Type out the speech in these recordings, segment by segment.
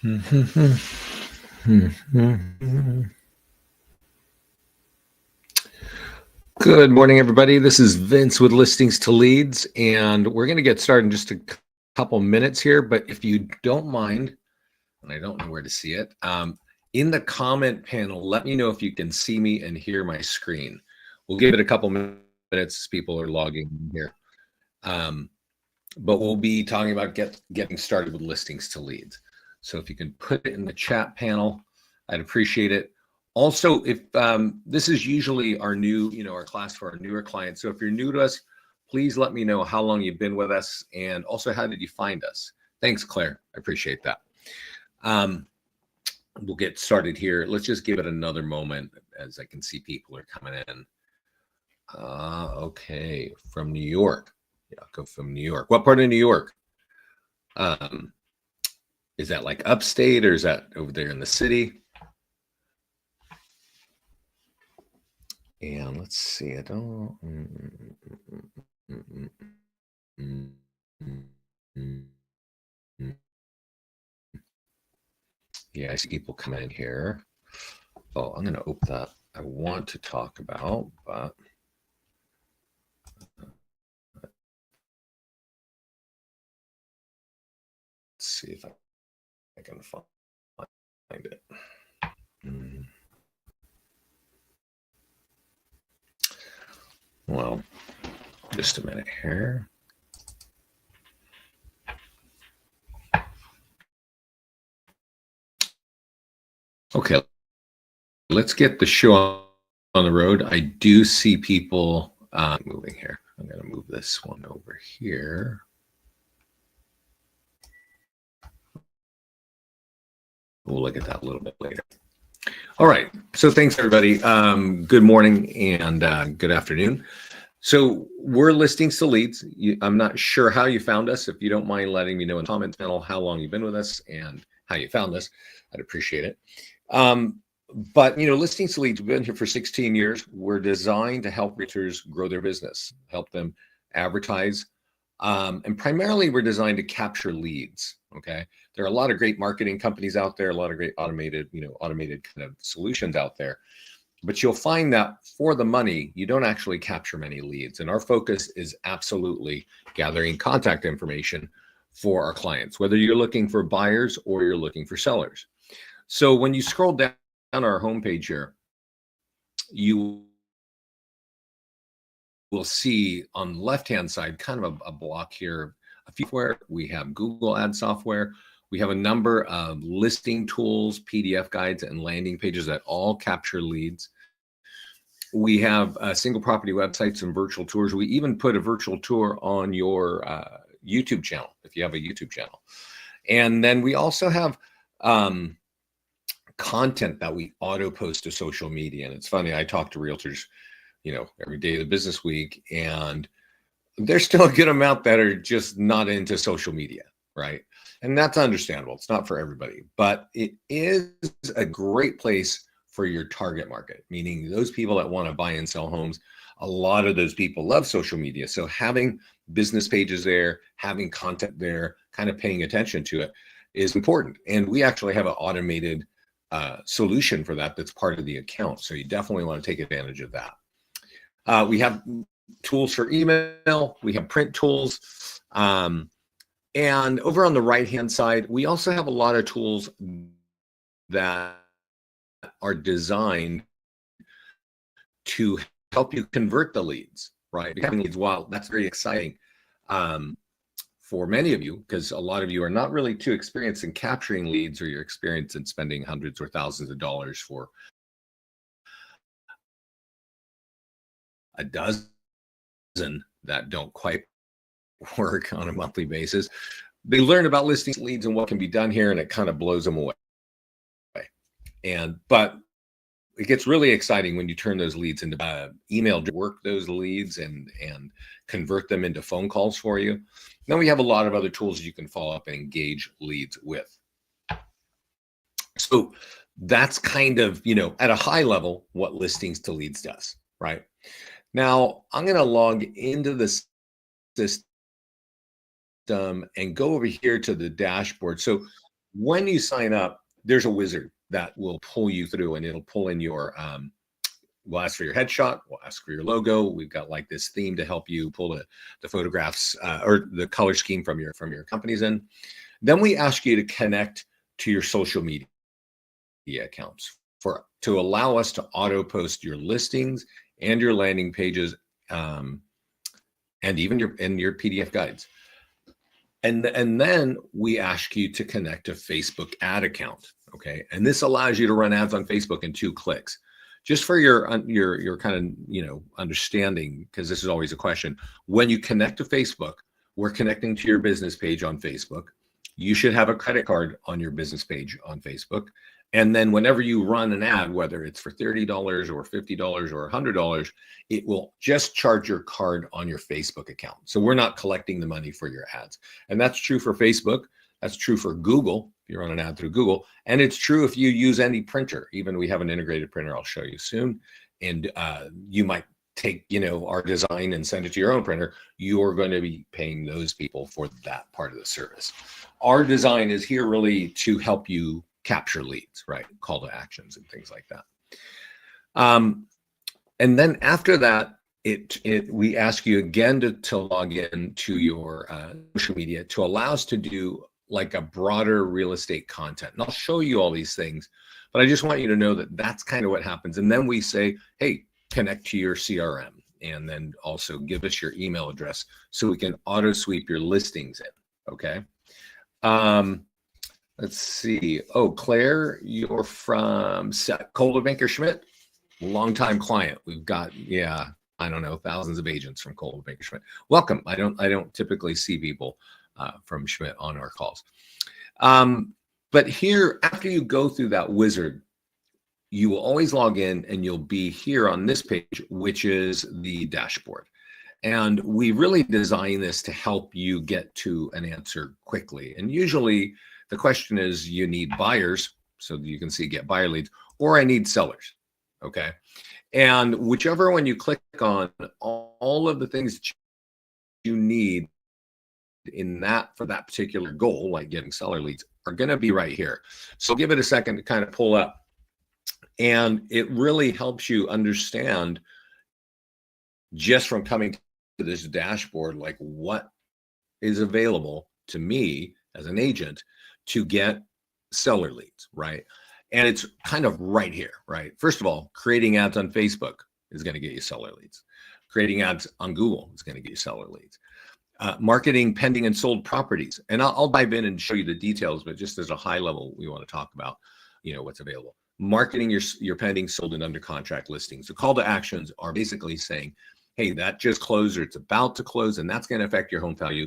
Good morning, everybody. This is Vince with Listings to Leads, and we're going to get started in just a couple minutes here. But if you don't mind, and I don't know where to see it, in the comment panel, let me know if you can see me and hear my screen. We'll give it a couple minutes as people are logging in here. But we'll be talking about getting started with Listings to Leads. So if you can put it in the chat panel, I'd appreciate it. Also, if this is usually our new, our class for our newer clients. So if you're new to us, please let me know how long you've been with us, and also how did you find us? Thanks, Claire. I appreciate that. We'll get started here. Let's just give it another moment as I can see people are coming in. Okay, from New York. Yeah, I'll go from New York. What part of New York? Is that like upstate, or is that over there in the city? And let's see, I don't. Yeah, I see people come in here. Oh, I'm going to open that. I want to talk about, but let's see if I can find it. Well, just a minute here. Okay, let's get the show on the road. I do see people moving here. I'm going to move this one over here. We'll look at that a little bit later. All right. So thanks, everybody. Good morning and good afternoon. So we're Listings to Leads. I'm not sure how you found us. If you don't mind letting me know in the comment panel how long you've been with us and how you found us, I'd appreciate it. But, Listings to Leads, we've been here for 16 years. We're designed to help realtors grow their business, help them advertise. And primarily, we're designed to capture leads. Okay. There are a lot of great marketing companies out there, a lot of great automated kind of solutions out there. But you'll find that for the money, you don't actually capture many leads. And our focus is absolutely gathering contact information for our clients, whether you're looking for buyers or you're looking for sellers. So when you scroll down our homepage here, you will see on the left-hand side kind of a block here. Software. We have Google Ad software. We have a number of listing tools, PDF guides, and landing pages that all capture leads. We have single property websites and virtual tours. We even put a virtual tour on your YouTube channel, if you have a YouTube channel. And then we also have content that we auto post to social media. And it's funny, I talk to realtors, every day of the business week, and there's still a good amount that are just not into social media, right? And that's understandable. It's not for everybody, but it is a great place for your target market, meaning those people that want to buy and sell homes. A lot of those people love social media. So having business pages there, having content there, kind of paying attention to it is important. And we actually have an automated solution for that that's part of the account. So you definitely want to take advantage of that. We have tools for email. We have print tools. And over on the right-hand side, we also have a lot of tools that are designed to help you convert the leads, right? Wow, that's very exciting for many of you, because a lot of you are not really too experienced in capturing leads, or you're experienced in spending hundreds or thousands of dollars for a dozen that don't quite work on a monthly basis. They learn about listings, leads, and what can be done here, and it kind of blows them away. But it gets really exciting when you turn those leads into email, work those leads and convert them into phone calls for you. Then we have a lot of other tools you can follow up and engage leads with. So that's kind of, at a high level, what Listings to Leads does, right? Now, I'm going to log into the system and go over here to the dashboard. So When you sign up, there's a wizard that will pull you through, and it'll pull in your we'll ask for your headshot, we'll ask for your logo. We've got like this theme to help you pull the photographs or the color scheme from your companies in. Then we ask you to connect to your social media accounts to allow us to auto post your listings and your landing pages, and even your PDF guides. And then we ask you to connect a Facebook ad account. Okay. And this allows you to run ads on Facebook in 2 clicks. Just for your kind of, understanding, because this is always a question. When you connect to Facebook, we're connecting to your business page on Facebook. You should have a credit card on your business page on Facebook. And then whenever you run an ad, whether it's for $30 or $50 or $100, it will just charge your card on your Facebook account. So we're not collecting the money for your ads. And that's true for Facebook. That's true for Google, if you run an ad through Google. And it's true if you use any printer. Even we have an integrated printer I'll show you soon. And you might take, our design and send it to your own printer. You're going to be paying those people for that part of the service. Our design is here really to help you capture leads, right? Call to actions and things like that. And then after that, we ask you again to log in to your social media to allow us to do like a broader real estate content. And I'll show you all these things, but I just want you to know that that's kind of what happens. And then we say, hey, connect to your CRM, and then also give us your email address so we can auto sweep your listings in. Okay. Let's see. Oh, Claire, you're from Coldwell Banker Schmidt, longtime client. We've got, I don't know, thousands of agents from Coldwell Banker Schmidt. Welcome. I don't typically see people from Schmidt on our calls. But here, after you go through that wizard, you will always log in and you'll be here on this page, which is the dashboard. And we really design this to help you get to an answer quickly. And usually the question is, you need buyers, so you can see get buyer leads, or I need sellers. Okay. And whichever one you click on, all of the things that you need for that particular goal, like getting seller leads, are going to be right here. So give it a second to kind of pull up. And it really helps you understand, just from coming to this dashboard, like what is available to me as an agent to get seller leads, right? And it's kind of right here, right? First of all, creating ads on Facebook is going to get you seller leads. Creating ads on Google is going to get you seller leads. Marketing pending and sold properties. And I'll dive in and show you the details, but just as a high level, we want to talk about, what's available. Marketing your pending, sold, and under contract listings. The call to actions are basically saying, hey, that just closed or it's about to close, and that's going to affect your home value.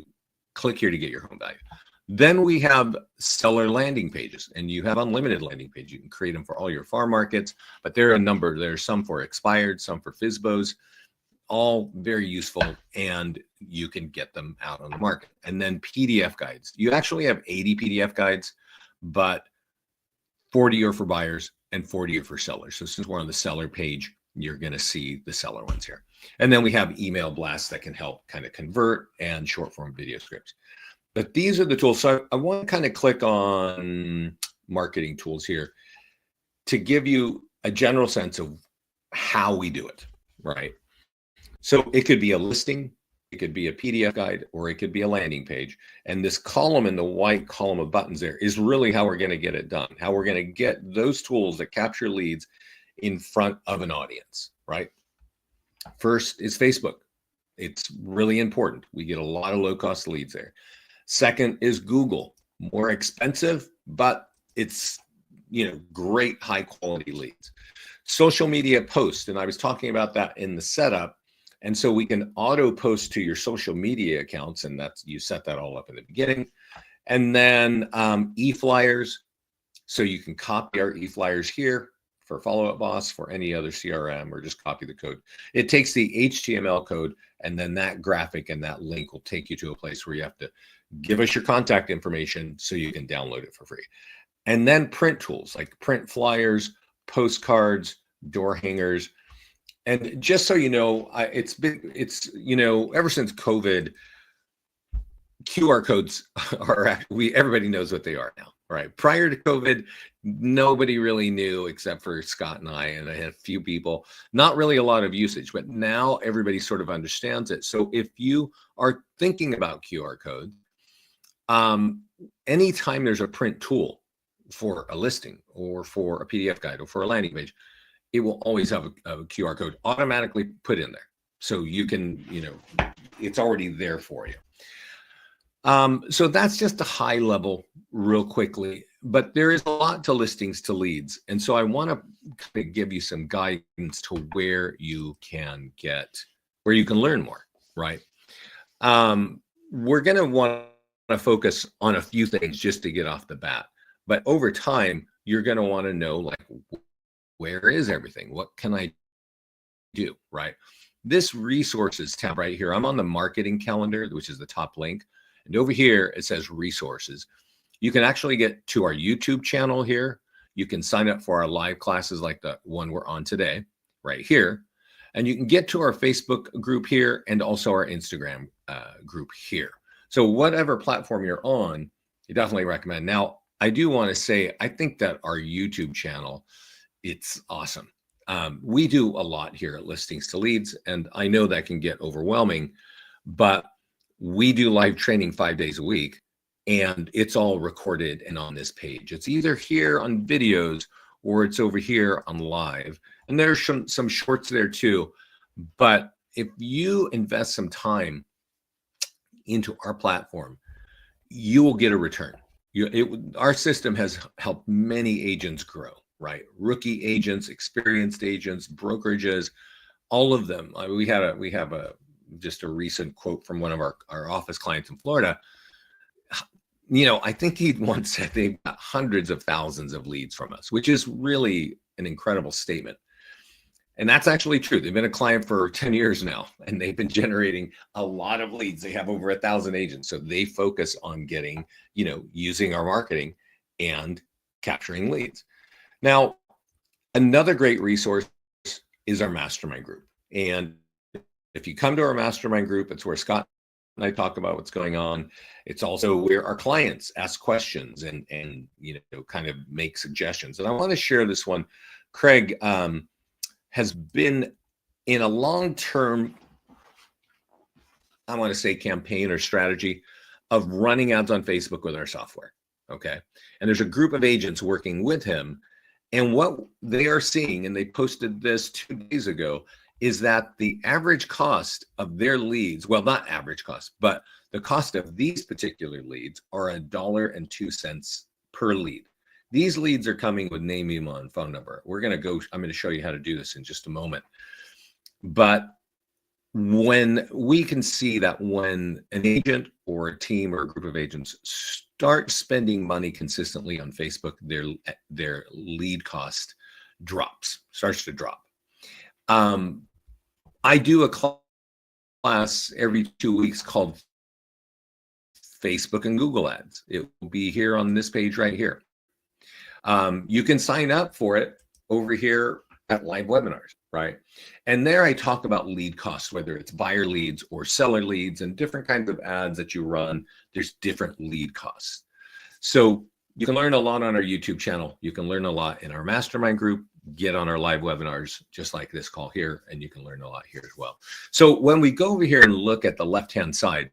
Click here to get your home value. Then we have seller landing pages, and you have unlimited landing pages. You can create them for all your farm markets, but there are a number. There's some for expired, some for FSBOs, all very useful, and you can get them out on the market. And then PDF guides. You actually have 80 PDF guides, but 40 are for buyers and 40 are for sellers. So since we're on the seller page, you're going to see the seller ones here. And then we have email blasts that can help kind of convert, and short form video scripts. But these are the tools. So I want to kind of click on marketing tools here to give you a general sense of how we do it, right? So it could be a listing, it could be a PDF guide, or it could be a landing page. And this column in the white column of buttons there is really how we're going to get it done, how we're going to get those tools that capture leads in front of an audience, right? First is Facebook. It's really important. We get a lot of low-cost leads there. Second is Google. More expensive, but it's, great high-quality leads. Social media posts, and I was talking about that in the setup. And so we can auto post to your social media accounts, and you set that all up in the beginning. And then e-flyers. So you can copy our e-flyers here for Follow Up Boss, for any other CRM, or just copy the code. It takes the HTML code, and then that graphic and that link will take you to a place where you have to give us your contact information so you can download it for free. And then print tools like print flyers, postcards, door hangers. And just so you know, ever since COVID, QR codes everybody knows what they are now, right? Prior to COVID, nobody really knew except for Scott and I had a few people, not really a lot of usage, but now everybody sort of understands it. So if you are thinking about QR codes, anytime there's a print tool for a listing or for a PDF guide or for a landing page, it will always have a QR code automatically put in there. So you can, it's already there for you. So that's just a high level real quickly, but there is a lot to listings to leads. And so I want to kind of give you some guidance to where you can learn more, right? We're going to want to focus on a few things just to get off the bat, but over time, you're going to want to know, like, where is everything? What can I do, right? This resources tab right here, I'm on the marketing calendar, which is the top link. And over here, it says resources. You can actually get to our YouTube channel here. You can sign up for our live classes like the one we're on today, right here. And you can get to our Facebook group here and also our Instagram group here. So whatever platform you're on, I definitely recommend. Now, I do want to say, I think that our YouTube channel, it's awesome. We do a lot here at Listings to Leads, and I know that can get overwhelming, but we do live training 5 days a week, and it's all recorded and on this page. It's either here on videos or it's over here on live. And there's some shorts there too. But if you invest some time into our platform, you will get a return. Our system has helped many agents grow, right? Rookie agents, experienced agents, brokerages, all of them. We have just a recent quote from one of our office clients in Florida. I think he once said they've got hundreds of thousands of leads from us, which is really an incredible statement. And that's actually true. They've been a client for 10 years now, and they've been generating a lot of leads. They have over 1,000 agents. So they focus on getting, using our marketing and capturing leads. Now, another great resource is our mastermind group. And if you come to our mastermind group, it's where Scott and I talk about what's going on. It's also where our clients ask questions and kind of make suggestions. And I want to share this one. Craig has been in a long-term, I want to say, campaign or strategy of running ads on Facebook with our software. Okay. And there's a group of agents working with him. And what they are seeing, and they posted this 2 days ago, is that the average cost of their leads, well, not average cost, but the cost of these particular leads are $1.02 per lead. These leads are coming with name, email, and phone number. I'm going to show you how to do this in just a moment. But when we can see that when an agent or a team or a group of agents start spending money consistently on Facebook, their lead cost starts to drop. I do a class every 2 weeks called Facebook and Google Ads. It will be here on this page right here. You can sign up for it over here at live webinars, right? And there I talk about lead costs, whether it's buyer leads or seller leads and different kinds of ads that you run. There's different lead costs. So you can learn a lot on our YouTube channel. You can learn a lot in our mastermind group, get on our live webinars, just like this call here, and you can learn a lot here as well. So when we go over here and look at the left-hand side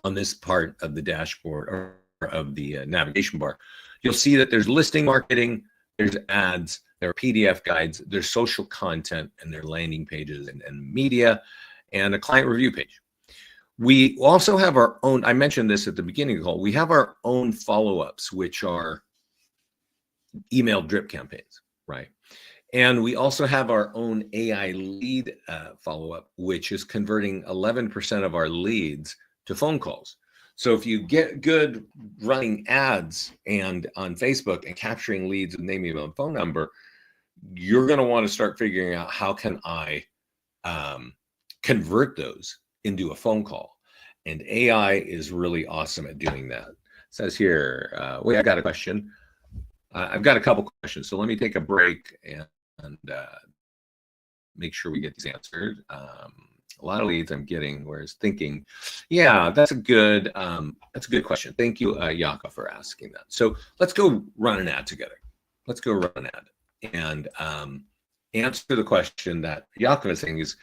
on this part of the dashboard or of the navigation bar, you'll see that there's listing marketing, there's ads, there are PDF guides, there's social content, and there are landing pages and media, and a client review page. We also have our own, I mentioned this at the beginning of the call, we have our own follow-ups, which are email drip campaigns, right? And we also have our own AI lead follow-up, which is converting 11% of our leads to phone calls. So if you get good running ads and on Facebook and capturing leads with name, email, and phone number, you're going to want to start figuring out how can I convert those into a phone call. And AI is really awesome at doing that. It says here, I got a question. I've got a couple questions. So let me take a break and make sure we get these answered. A lot of leads I'm getting, whereas thinking, yeah, that's a good question. Thank you, Yaka, for asking that. So let's go run an ad together. Let's go run an ad and answer the question that Yaka is saying is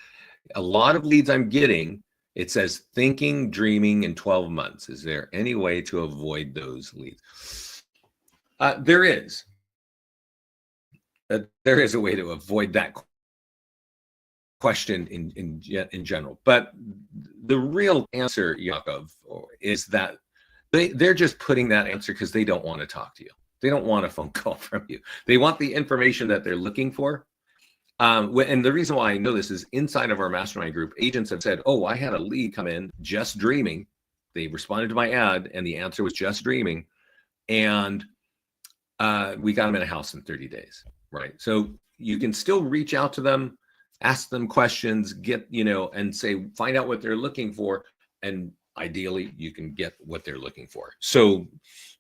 a lot of leads I'm getting. It says thinking, dreaming in 12 months. Is there any way to avoid those leads? There is. There is a way to avoid that question in general, but the real answer, Yakov, is that they're just putting that answer because they don't want to talk to you. They don't want a phone call from you. They want the information that they're looking for. And the reason why I know this is inside of our mastermind group, agents have said, "Oh, I had a lead come in just dreaming." They responded to my ad, and the answer was just dreaming, and we got them in a house in 30 days. Right. So you can still reach out to them, ask them questions, get, and say, find out what they're looking for. And ideally you can get what they're looking for. So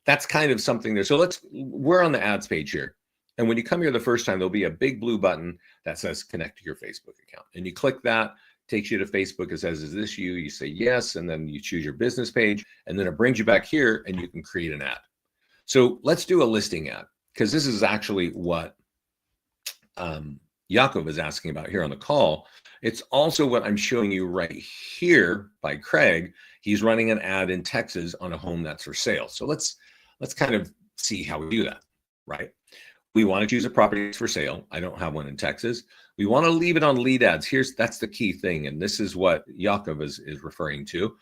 that's kind of something there. So we're on the ads page here. And when you come here the first time, there'll be a big blue button that says connect to your Facebook account. And you click that, takes you to Facebook. It says, is this you? You say yes. And then you choose your business page. And then it brings you back here and you can create an ad. So let's do a listing ad, because this is actually what Yakov is asking about here on the call. It's also what I'm showing you right here by Craig. He's running an ad in Texas on a home that's for sale. So let's kind of see how we do that, right? We want to choose a property that's for sale. I don't have one in Texas. We want to leave it on lead ads. That's the key thing. And this is what Yakov is referring to.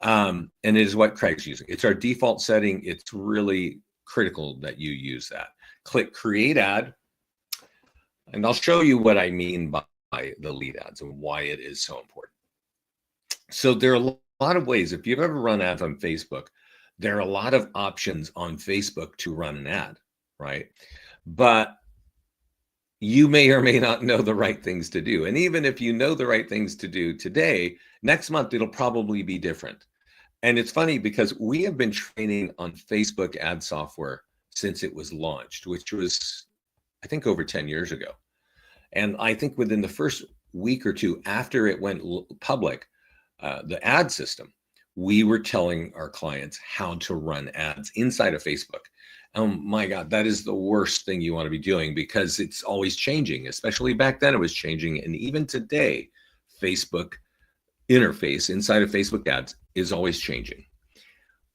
And it is what Craig's using. It's our default setting. It's really critical that you use that. Click create ad. And I'll show you what I mean by the lead ads and why it is so important. So there are a lot of ways. If you've ever run ads on Facebook, there are a lot of options on Facebook to run an ad, right? But you may or may not know the right things to do. And even if you know the right things to do today, next month, it'll probably be different. And it's funny because we have been training on Facebook ad software since it was launched, which was, I think, over 10 years ago. And I think within the first week or two after it went public, the ad system, we were telling our clients how to run ads inside of Facebook. Oh my God, that is the worst thing you want to be doing, because it's always changing, especially back then it was changing. And even today, Facebook interface inside of Facebook ads is always changing.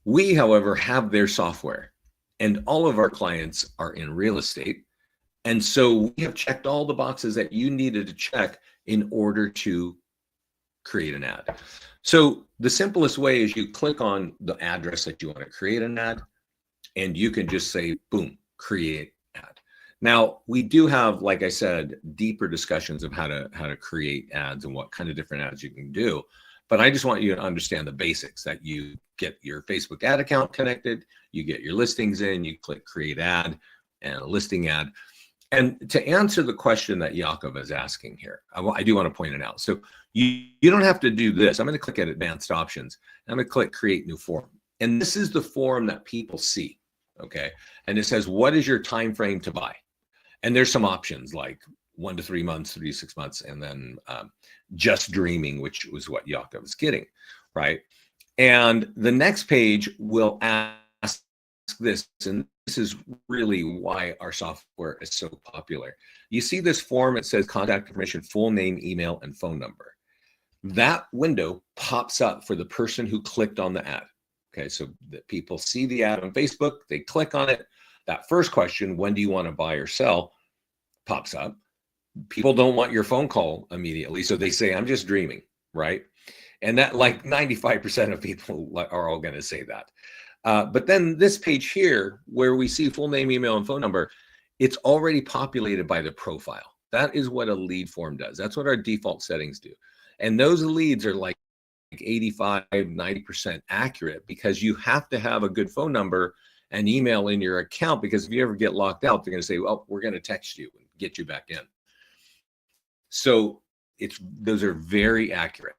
We, however, have their software, and all of our clients are in real estate. And so we have checked all the boxes that you needed to check in order to create an ad. So the simplest way is you click on the address that you want to create an ad, and you can just say, boom, create ad. Now, we do have, like I said, deeper discussions of how to create ads and what kind of different ads you can do. But I just want you to understand the basics, that you get your Facebook ad account connected, you get your listings in, you click create ad and a listing ad. And to answer the question that Yakov is asking here, I do want to point it out. So you don't have to do this. I'm going to click at advanced options. I'm going to click create new form. And this is the form that people see. Okay. And it says, what is your time frame to buy? And there's some options like 1 to 3 months, 3 to 6 months, and then just dreaming, which was what Yakov is getting, right? And the next page will ask this, and this is really why our software is so popular. You see this form, it says contact information, full name, email, and phone number. That window pops up for the person who clicked on the ad. Okay, so that people see the ad on Facebook, they click on it. That first question, when do you want to buy or sell, pops up. People don't want your phone call immediately, so they say, I'm just dreaming, right? And that, like 95% of people are all going to say that. But then this page here, where we see full name, email, and phone number, it's already populated by the profile. That is what a lead form does. That's what our default settings do. And those leads are like 85, 90% accurate, because you have to have a good phone number and email in your account, because if you ever get locked out, they're going to say, well, we're going to text you and get you back in. So those are very accurate.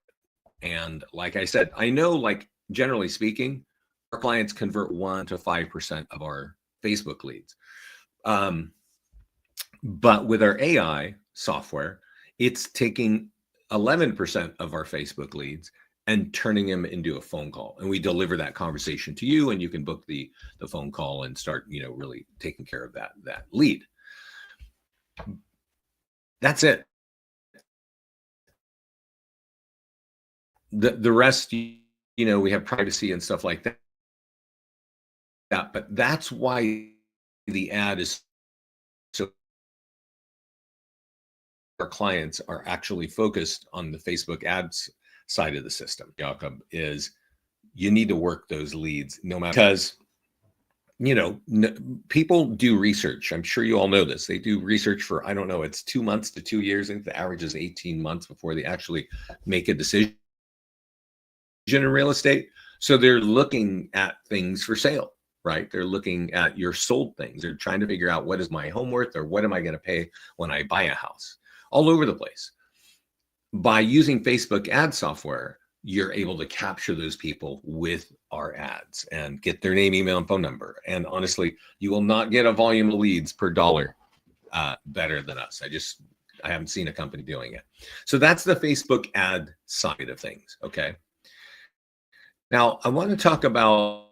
And like I said, I know, like generally speaking, our clients convert 1 to 5% of our Facebook leads. But with our AI software, it's taking 11% of our Facebook leads and turning them into a phone call. And we deliver that conversation to you, and you can book the phone call and start, really taking care of that lead. That's it. The rest, we have privacy and stuff like that. But that's why the ad is so, our clients are actually focused on the Facebook ads side of the system, Jakob, is you need to work those leads no matter, because people do research. I'm sure you all know this. They do research for, I don't know, it's 2 months to 2 years. I think the average is 18 months before they actually make a decision in real estate. So they're looking at things for sale, right? They're looking at your sold things. They're trying to figure out, what is my home worth, or what am I going to pay when I buy a house, all over the place. By using Facebook ad software, you're able to capture those people with our ads and get their name, email, and phone number. And honestly, you will not get a volume of leads per dollar better than us. I haven't seen a company doing it. So that's the Facebook ad side of things. Okay. Now I want to talk about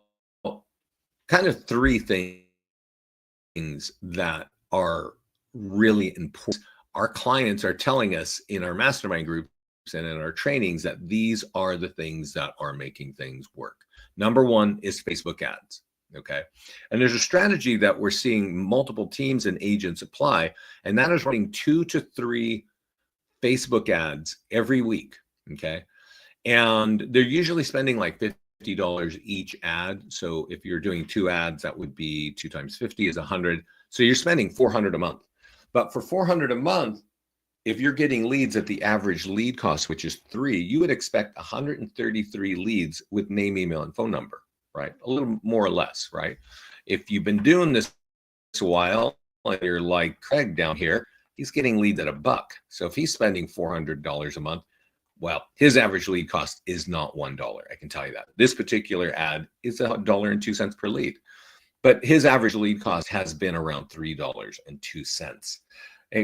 kind of 3 things that are really important. Our clients are telling us in our mastermind groups and in our trainings that these are the things that are making things work. Number 1 is Facebook ads. Okay. And there's a strategy that we're seeing multiple teams and agents apply, and that is running 2 to 3 Facebook ads every week. Okay. And they're usually spending like $50 each ad. So if you're doing 2 ads, that would be 2 times 50 is 100. So you're spending $400 a month. But for $400 a month, if you're getting leads at the average lead cost, which is 3, you would expect 133 leads with name, email, and phone number, right? A little more or less, right? If you've been doing this a while, and you're like Craig down here, he's getting leads at $1. So if he's spending $400 a month, well, his average lead cost is not $1. I can tell you that. This particular ad is $1.02 per lead, but his average lead cost has been around $3.02.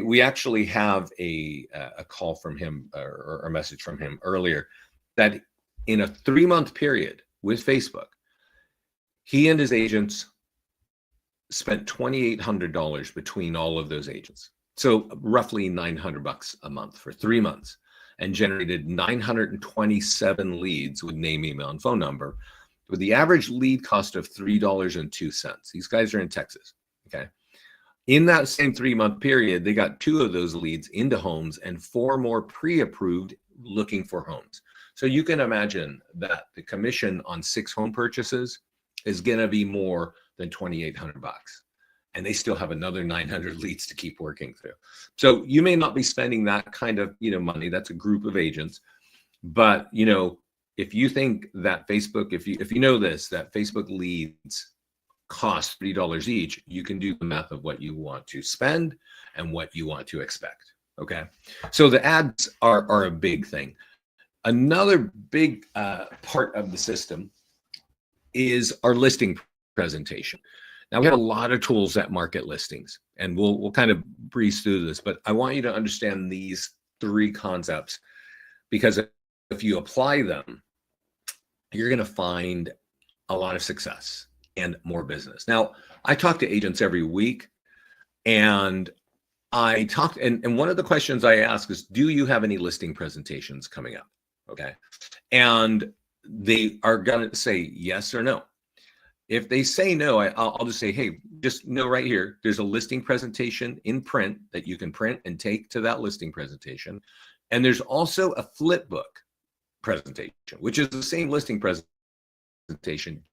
We actually have a call from him, or a message from him earlier, that in a 3-month period with Facebook, he and his agents spent $2,800 between all of those agents. So roughly $900 a month for 3 months, and generated 927 leads with name, email, and phone number, with the average lead cost of $3.02. These guys are in Texas. Okay. In that same 3-month period, they got 2 of those leads into homes and 4 more pre-approved looking for homes. So you can imagine that the commission on 6 home purchases is going to be more than $2,800. And they still have another 900 leads to keep working through. So you may not be spending that kind of, money. That's a group of agents. But, if you think that Facebook, if you know this, that Facebook leads cost $3 each, you can do the math of what you want to spend and what you want to expect. Okay. So the ads are a big thing. Another big part of the system is our listing presentation. Now, we have a lot of tools that market listings, and we'll kind of breeze through this, but I want you to understand these 3 concepts, because if you apply them, you're going to find a lot of success and more business. Now, I talk to agents every week, and and one of the questions I ask is, do you have any listing presentations coming up? Okay. And they are going to say yes or no. If they say no, I'll just say, hey, just know right here, there's a listing presentation in print that you can print and take to that listing presentation. And there's also a flip book presentation, which is the same listing presentation,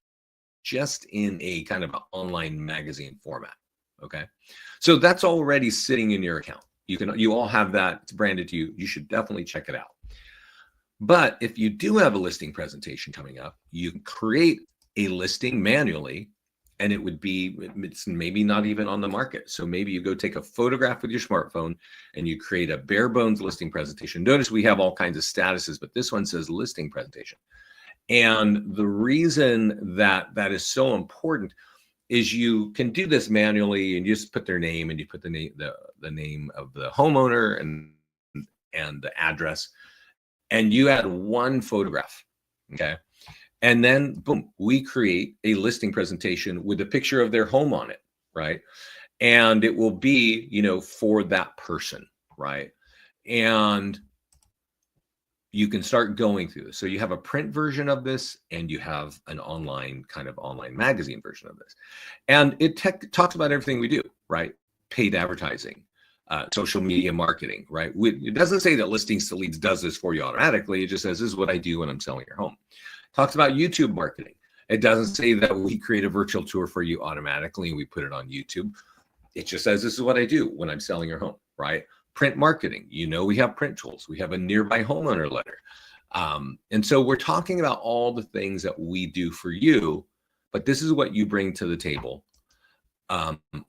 just in a kind of an online magazine format. Okay. So that's already sitting in your account. You all have that. It's branded to you. You should definitely check it out. But if you do have a listing presentation coming up, you can create a listing manually, and it's maybe not even on the market. So maybe you go take a photograph with your smartphone and you create a bare bones listing presentation. Notice we have all kinds of statuses, but this one says listing presentation. And the reason that is so important is you can do this manually, and you just put their name, and you put the name of the homeowner and and the address, and you add one photograph, okay? And then boom, we create a listing presentation with a picture of their home on it, right? And it will be, for that person, right? And you can start going through this. So you have a print version of this, and you have an online magazine version of this. And it talks about everything we do, right? Paid advertising, social media marketing, right? It doesn't say that Listings to Leads does this for you automatically. It just says, this is what I do when I'm selling your home. Talks about YouTube marketing. It doesn't say that we create a virtual tour for you automatically and we put it on YouTube. It just says, this is what I do when I'm selling your home, right? Print marketing, we have print tools. We have a nearby homeowner letter. And so we're talking about all the things that we do for you, but this is what you bring to the table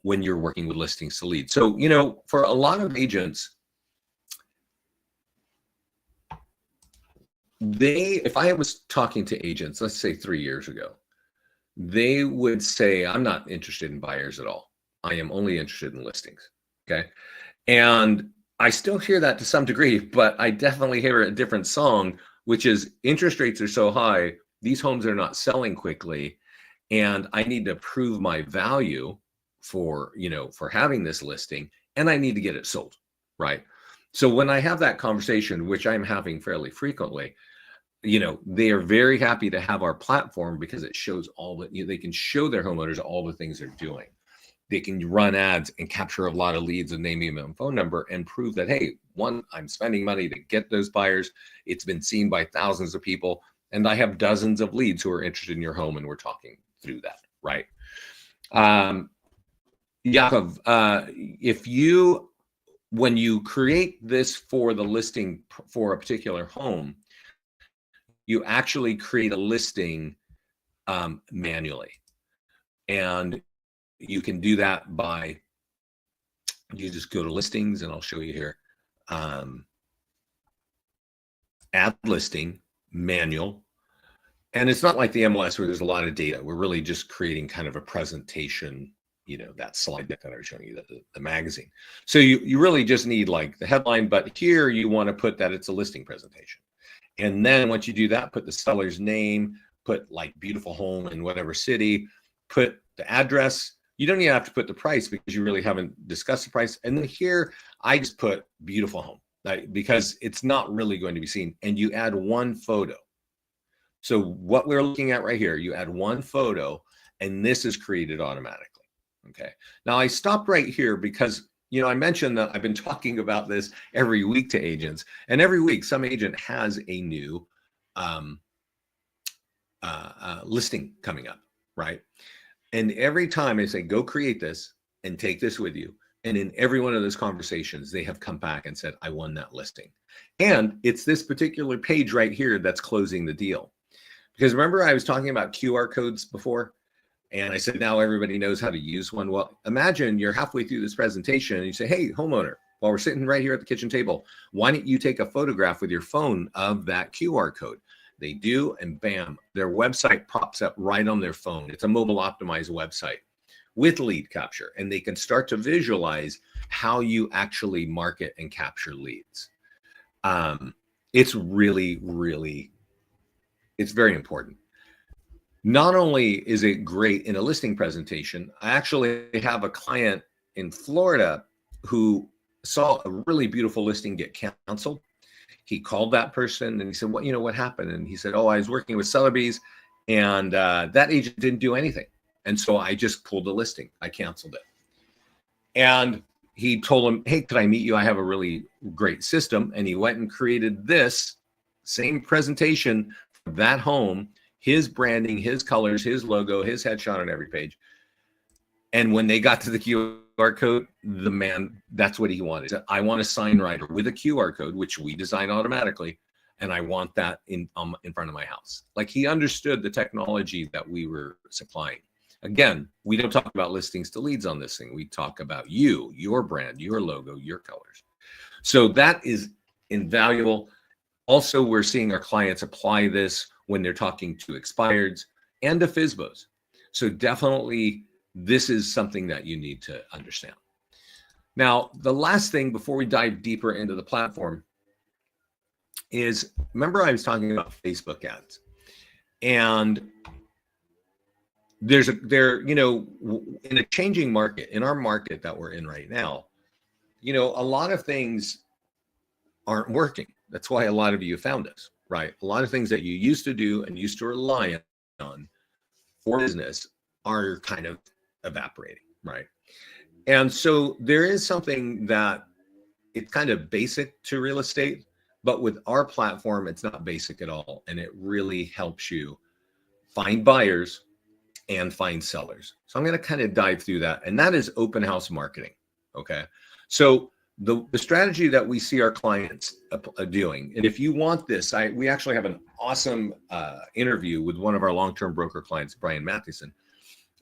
when you're working with Listings to Leads. So, for a lot of agents, if I was talking to agents, let's say 3 years ago, they would say, I'm not interested in buyers at all. I am only interested in listings. Okay. And I still hear that to some degree, but I definitely hear a different song, which is interest rates are so high, these homes are not selling quickly, and I need to prove my value for having this listing, and I need to get it sold, right? So when I have that conversation, which I'm having fairly frequently, they are very happy to have our platform because it shows they can show their homeowners all the things they're doing. They can run ads and capture a lot of leads and name, email, and phone number and prove that, hey, one, I'm spending money to get those buyers. It's been seen by thousands of people, and I have dozens of leads who are interested in your home, and we're talking through that, right? Yakov, when you create this for the listing for a particular home, you actually create a listing manually. And you can do that by, you just go to listings, and I'll show you here. Add listing, manual. And it's not like the MLS where there's a lot of data. We're really just creating kind of a presentation, that slide deck that I was showing you, the magazine. So you really just need like the headline, but here you want to put that it's a listing presentation. And then once you do that, put the seller's name, put like beautiful home in whatever city, put the address. You don't even have to put the price because you really haven't discussed the price. And then here, I just put beautiful home, right? Because it's not really going to be seen. And you add one photo. So what we're looking at right here, you add one photo, and this is created automatically. Okay. Now I stopped right here because, I mentioned that I've been talking about this every week to agents, and every week some agent has a new listing coming up, right? And every time I say, go create this and take this with you. And in every one of those conversations, they have come back and said, I won that listing. And it's this particular page right here that's closing the deal. Because remember, I was talking about QR codes before, and I said, now everybody knows how to use one. Well, imagine you're halfway through this presentation and you say, hey, homeowner, while we're sitting right here at the kitchen table, why don't you take a photograph with your phone of that QR code? They do, and bam, their website pops up right on their phone. It's a mobile optimized website with lead capture, and they can start to visualize how you actually market and capture leads. It's really, really, it's very important. Not only is it great in a listing presentation, I actually have a client in Florida who saw a really beautiful listing get canceled. He called that person and he said, what happened? And he said, I was working with Sotheby's, and that agent didn't do anything. And so I just pulled the listing. I canceled it. And he told him, hey, could I meet you? I have a really great system. And he went and created this same presentation for that home, his branding, his colors, his logo, his headshot on every page. And when they got to the QR code, the man, that's what he wanted. I want a sign writer with a QR code, which we design automatically, and I want that in front of my house. Like, he understood the technology that we were supplying. Again, we don't talk about listings to leads on this thing. We talk about you, your brand, your logo, your colors. So that is invaluable. Also, we're seeing our clients apply this when they're talking to expireds and to FSBOs. So definitely, this is something that you need to understand. Now, the last thing before we dive deeper into the platform is, remember I was talking about Facebook ads, and in a changing market, in our market that we're in right now, a lot of things aren't working. That's why a lot of you found us, right? A lot of things that you used to do and used to rely on for business are kind of evaporating, right? And so there is something that it's kind of basic to real estate, but with our platform, it's not basic at all. And it really helps you find buyers and find sellers. So I'm going to kind of dive through that. And that is open house marketing. Okay. So the strategy that we see our clients doing, and if you want this, we actually have an awesome interview with one of our long-term broker clients, Brian Matheson.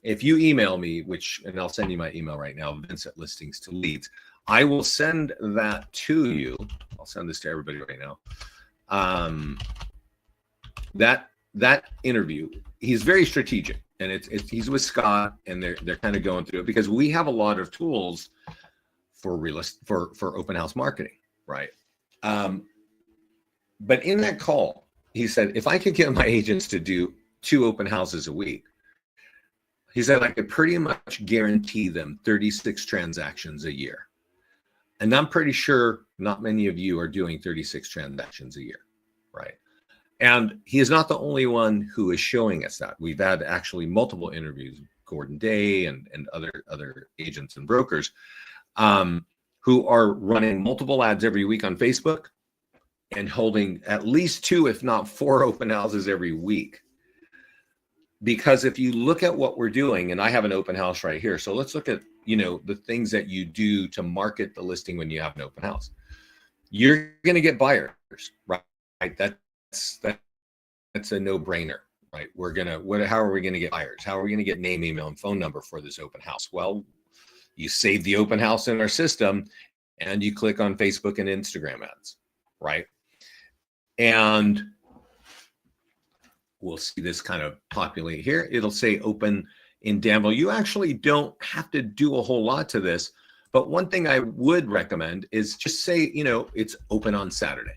If you email me, and I'll send you my email right now, Vince@listings2leads, I will send that to you. I'll send this to everybody right now. That interview, he's very strategic, and he's with Scott, and they're kind of going through it because we have a lot of tools for open house marketing, right? But in that call, he said, if I could get my agents to do 2 open houses a week, he said I could pretty much guarantee them 36 transactions a year. And I'm pretty sure not many of you are doing 36 transactions a year, right? And he is not the only one who is showing us that. We've had actually multiple interviews, Gordon Day and other agents and brokers who are running multiple ads every week on Facebook and holding at least 2, if not 4 open houses every week. Because if you look at what we're doing, and I have an open house right here. So let's look at, the things that you do to market the listing when you have an open house. You're going to get buyers, right? That's a no-brainer, right? How are we going to get buyers? How are we going to get name, email, and phone number for this open house? Well, you save the open house in our system and you click on Facebook and Instagram ads, right? And we'll see this kind of populate here. It'll say open in Danville. You actually don't have to do a whole lot to this, but one thing I would recommend is just say, it's open on Saturday,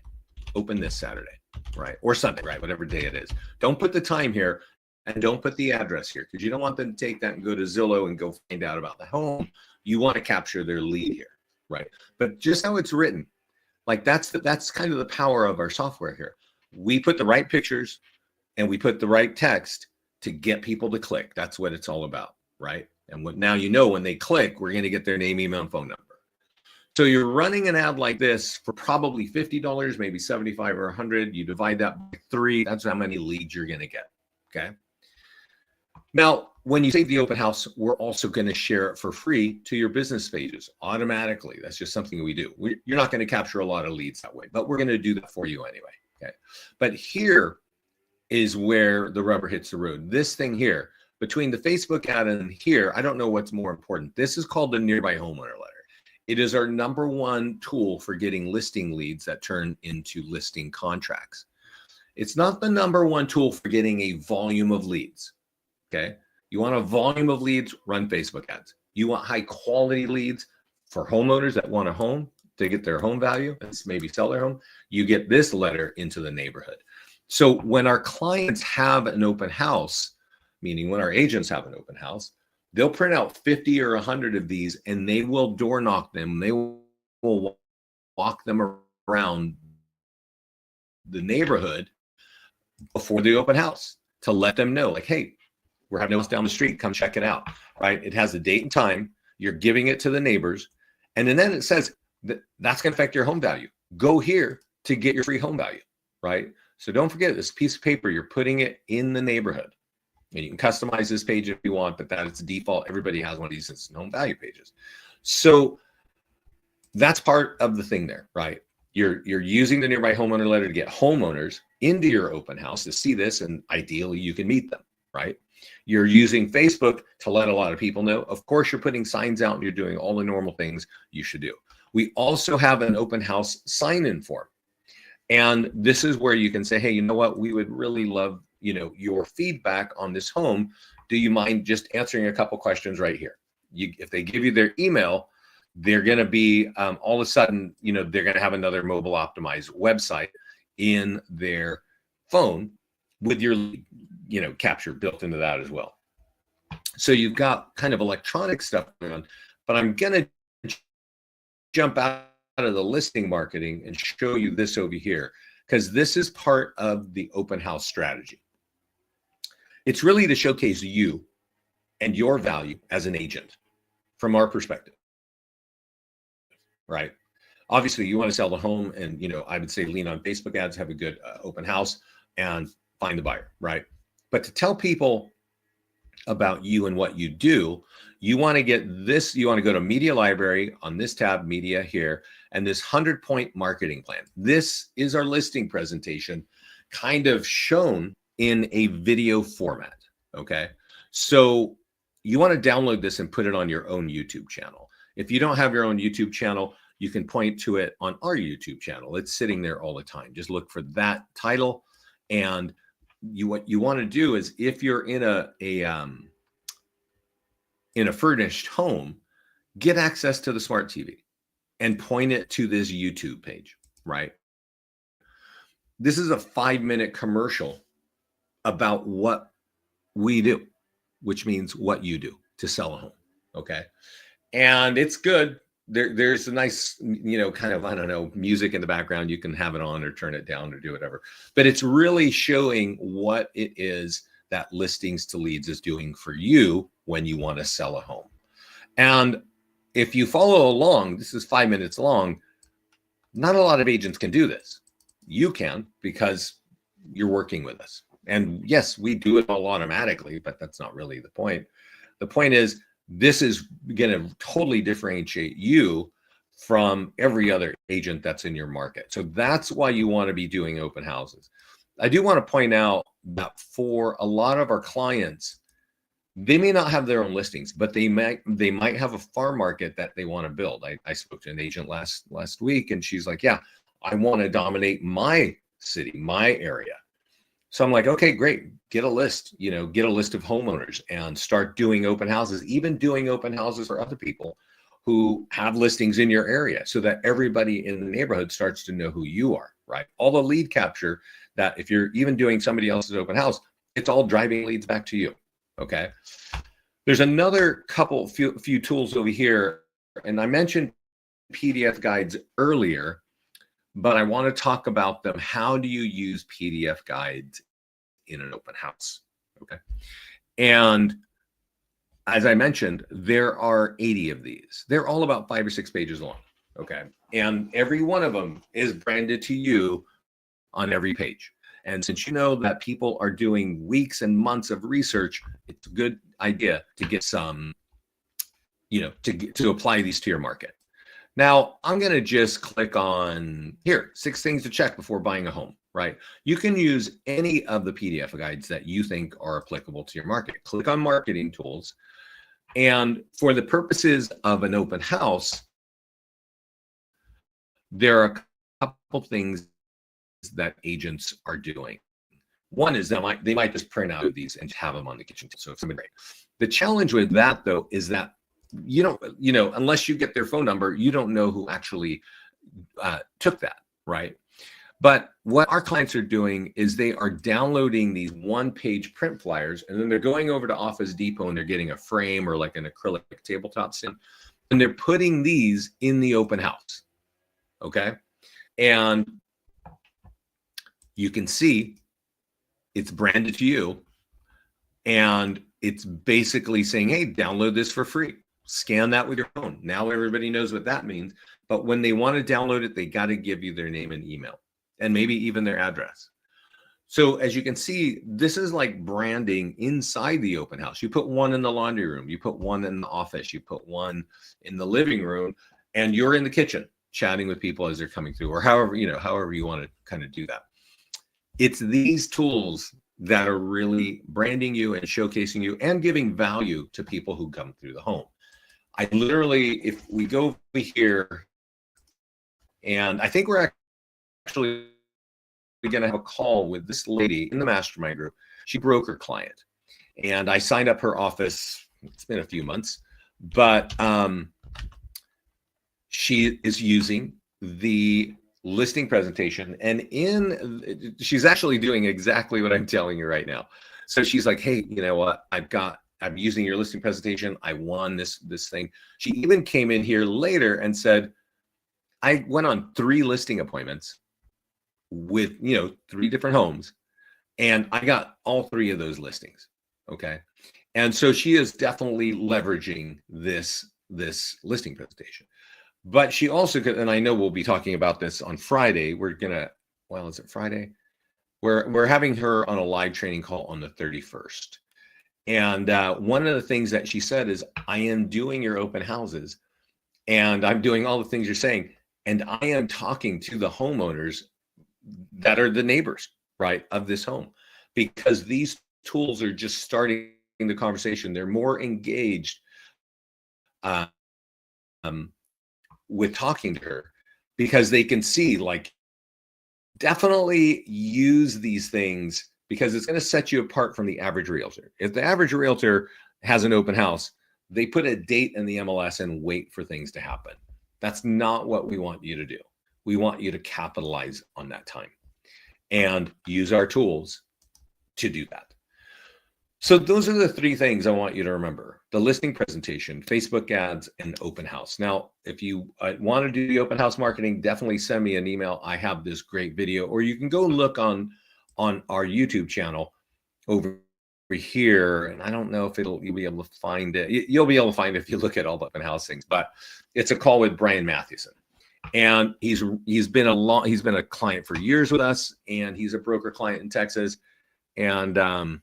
open this Saturday, right? Or Sunday, right? Whatever day it is. Don't put the time here and don't put the address here because you don't want them to take that and go to Zillow and go find out about the home. You want to capture their lead here, right? But just how it's written, like that's kind of the power of our software here. We put the right pictures and we put the right text to get people to click. That's what it's all about, right? And now when they click, we're going to get their name, email, and phone number. So you're running an ad like this for probably $50, maybe $75 or $100. You divide that by 3. That's how many leads you're going to get, okay? Now, when you save the open house, we're also going to share it for free to your business pages automatically. That's just something we do. You're not going to capture a lot of leads that way, but we're going to do that for you anyway, okay? But here is where the rubber hits the road. This thing here, between the Facebook ad and here, I don't know what's more important. This is called the Nearby Homeowner Letter. It is our #1 tool for getting listing leads that turn into listing contracts. It's not the #1 tool for getting a volume of leads, okay? You want a volume of leads, run Facebook ads. You want high quality leads for homeowners that want a home to get their home value and maybe sell their home. You get this letter into the neighborhood. So when our clients have an open house, meaning when our agents have an open house, they'll print out 50 or 100 of these and they will door knock them. They will walk them around the neighborhood before the open house to let them know, like, hey, we're having a house down the street, come check it out, right? It has a date and time. You're giving it to the neighbors. And then it says that's going to affect your home value. Go here to get your free home value, right? So don't forget this piece of paper, you're putting it in the neighborhood. And you can customize this page if you want, but that is default. Everybody has one of these home value pages. So that's part of the thing there, right? You're using the Nearby Homeowner Letter to get homeowners into your open house to see this, and ideally you can meet them, right? You're using Facebook to let a lot of people know. Of course, you're putting signs out and you're doing all the normal things you should do. We also have an open house sign-in form. And this is where you can say, hey, you know what? We would really love, your feedback on this home. Do you mind just answering a couple questions right here? If they give you their email, they're going to be all of a sudden, they're going to have another mobile optimized website. in their phone with your capture built into that as well. So you've got kind of electronic stuff going on, but I'm going to jump out of the listing marketing and show you this over here, because this is part of the open house strategy. It's really to showcase you and your value as an agent from our perspective, right? Obviously, you want to sell the home, and I would say lean on Facebook ads, have a good open house, and find the buyer, right? But to tell people about you and what you do, you want to get this. You want to go to Media Library on this tab, Media here, and this 100-point marketing plan. This is our listing presentation, kind of shown in a video format. Okay, so you want to download this and put it on your own YouTube channel. If you don't have your own YouTube channel, you can point to it on our YouTube channel. It's sitting there all the time. Just look for that title. And what you want to do is, if you're in a furnished home, get access to the smart TV and point it to this YouTube page, right? This is a 5-minute commercial about what we do, which means what you do to sell a home. Okay. And it's good. There's a nice, kind of, I don't know, music in the background. You can have it on or turn it down or do whatever, but it's really showing what it is that Listings to Leads is doing for you when you want to sell a home. And if you follow along, this is 5 minutes long. Not a lot of agents can do this. You can, because you're working with us. And yes, we do it all automatically, but that's not really the point. The point is, this is going to totally differentiate you from every other agent that's in your market. So that's why you want to be doing open houses. I do want to point out that for a lot of our clients, they may not have their own listings, but they might have a farm market that they want to build. I spoke to an agent last week, and she's like, yeah, I want to dominate my city, my area. So I'm like, okay, great. Get a list, get a list of homeowners and start doing open houses, even doing open houses for other people who have listings in your area, so that everybody in the neighborhood starts to know who you are, right? All the lead capture, that if you're even doing somebody else's open house, it's all driving leads back to you, okay? There's another few tools over here, and I mentioned PDF guides earlier, but I want to talk about them. How do you use PDF guides in an open house? Okay. And as I mentioned, there are 80 of these. They're all about 5 or 6 pages long. Okay. And every one of them is branded to you on every page. And since you know that people are doing weeks and months of research, it's a good idea to get some, to apply these to your market. Now, I'm going to just click on here, 6 things to check before buying a home, right? You can use any of the PDF guides that you think are applicable to your market. Click on marketing tools. And for the purposes of an open house, there are a couple things that agents are doing. One is they might just print out these and have them on the kitchen. So if somebody, the challenge with that, though, is that you don't, unless you get their phone number, you don't know who actually took that, right? But what our clients are doing is they are downloading these 1-page print flyers, and then they're going over to Office Depot and they're getting a frame or like an acrylic tabletop sim, and they're putting these in the open house, okay? And you can see it's branded to you, and it's basically saying, hey, download this for free. Scan that with your phone. Now everybody knows what that means. But when they want to download it, they got to give you their name and email, and maybe even their address. So as you can see, this is like branding inside the open house. You put one in the laundry room, you put one in the office, you put one in the living room, and you're in the kitchen chatting with people as they're coming through, or however you want to kind of do that. It's these tools that are really branding you and showcasing you and giving value to people who come through the home. I literally, if we go over here, and I think we're actually going to have a call with this lady in the mastermind group. She broke her client, and I signed up her office. It's been a few months, but she is using the listing presentation. And she's actually doing exactly what I'm telling you right now. So she's like, hey, you know what? I'm using your listing presentation. I won this thing. She even came in here later and said, I went on 3 listing appointments with, 3 different homes, and I got all 3 of those listings. Okay. And so she is definitely leveraging this listing presentation. But she also could, and I know we'll be talking about this on Friday. Is it Friday? We're having her on a live training call on the 31st. And one of the things that she said is, I am doing your open houses, and I'm doing all the things you're saying, and I am talking to the homeowners that are the neighbors, right, of this home, because these tools are just starting the conversation. They're more engaged with talking to her, because they can see, like, definitely use these things, because it's going to set you apart from the average realtor. If the average realtor has an open house, they put a date in the MLS and wait for things to happen. That's not what we want you to do. We want you to capitalize on that time and use our tools to do that. So those are the 3 things I want you to remember: the listing presentation, Facebook ads, and open house. Now, if you want to do the open house marketing, definitely send me an email. I have this great video, or you can go look on our YouTube channel over here. And I don't know if you'll be able to find it. You'll be able to find it if you look at all the open house things, but it's a call with Brian Mathewson. And he's been a client for years with us, and he's a broker client in Texas. And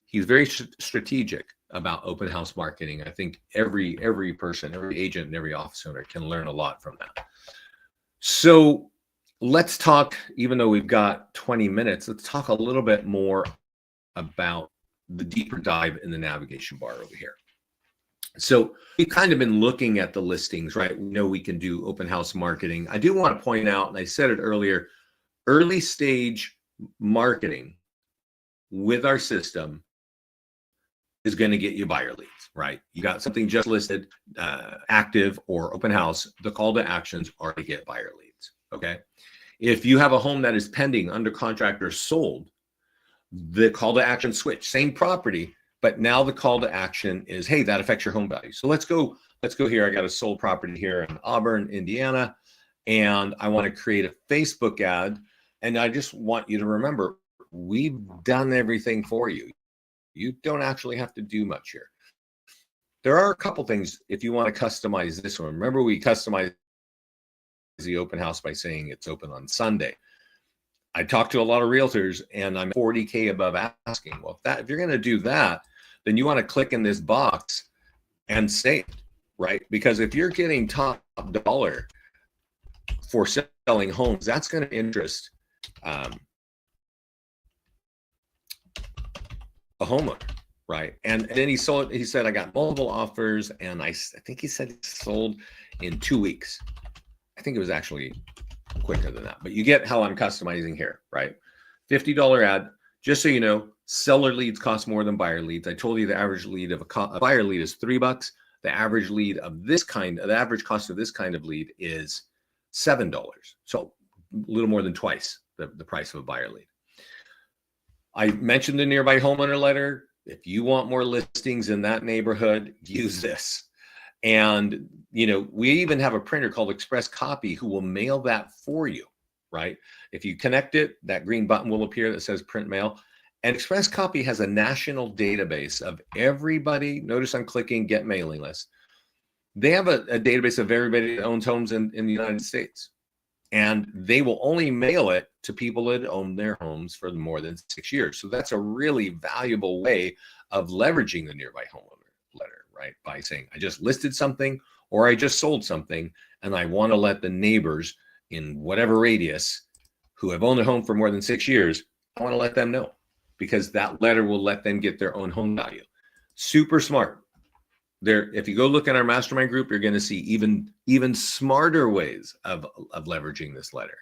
he's very strategic about open house marketing. I think every person, every agent, and every office owner can learn a lot from that. So let's talk, even though we've got 20 minutes, let's talk a little bit more about the deeper dive in the navigation bar over here. So we've kind of been looking at the listings, right? We know we can do open house marketing. I do want to point out, and I said it earlier, early stage marketing with our system is going to get you buyer leads, right? You got something just listed, active or open house, the call to actions are to get buyer leads, okay? If you have a home that is pending, under contract, or sold, the call to action switch, same property, but now the call to action is, hey, that affects your home value. So let's go here. I got a sold property here in Auburn, Indiana, and I want to create a Facebook ad. And I just want you to remember, we've done everything for you. You don't actually have to do much here. There are a couple things if you want to customize this one. Remember, we customized the open house by saying it's open on Sunday. I talked to a lot of realtors, and I'm 40K above asking. Well, if you're going to do that, then you want to click in this box and save, right? Because if you're getting top dollar for selling homes, that's going to interest a homeowner, right? And then he said, I got multiple offers, and I think he said he sold in 2 weeks. I think it was actually quicker than that, but you get how I'm customizing here, right? $50 ad. Just so you know, seller leads cost more than buyer leads. I told you the average lead of a buyer lead is $3. The average lead of this kind, the average cost of this kind of lead is $7. So a little more than twice the price of a buyer lead. I mentioned the nearby homeowner letter. If you want more listings in that neighborhood, use this. And, we even have a printer called Express Copy who will mail that for you, right? If you connect it, that green button will appear that says print mail. And Express Copy has a national database of everybody. Notice I'm clicking get mailing list. They have a database of everybody that owns homes in the United States. And they will only mail it to people that own their homes for more than 6 years. So that's a really valuable way of leveraging the nearby homeowner letter, right? By saying, I just listed something, or I just sold something, and I want to let the neighbors in whatever radius who have owned a home for more than 6 years, I want to let them know, because that letter will let them get their own home value. Super smart. If you go look in our mastermind group, you're going to see even smarter ways of leveraging this letter.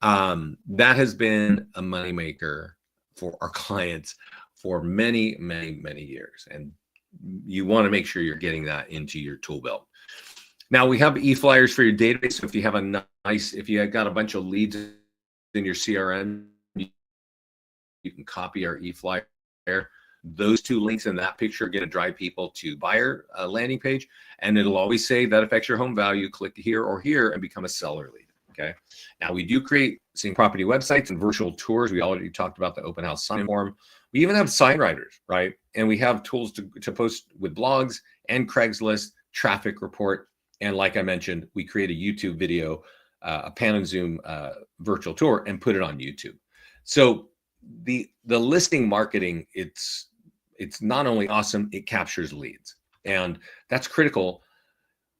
That has been a moneymaker for our clients for many, many, many years. And you want to make sure you're getting that into your tool belt. Now we have e-flyers for your database. So if you have a nice, if you got a bunch of leads in your CRM, you can copy our e-flyer. Those two links in that picture are going to drive people to buyer landing page, and it'll always say that affects your home value. Click here or here and become a seller lead. Okay. Now we do create seeing property websites and virtual tours. We already talked about the open house sign form. We even have sign writers, right? And we have tools to post with blogs and Craigslist, traffic report. And like I mentioned, we create a YouTube video, a pan and zoom virtual tour, and put it on YouTube. So the listing marketing, it's not only awesome, it captures leads. And that's critical.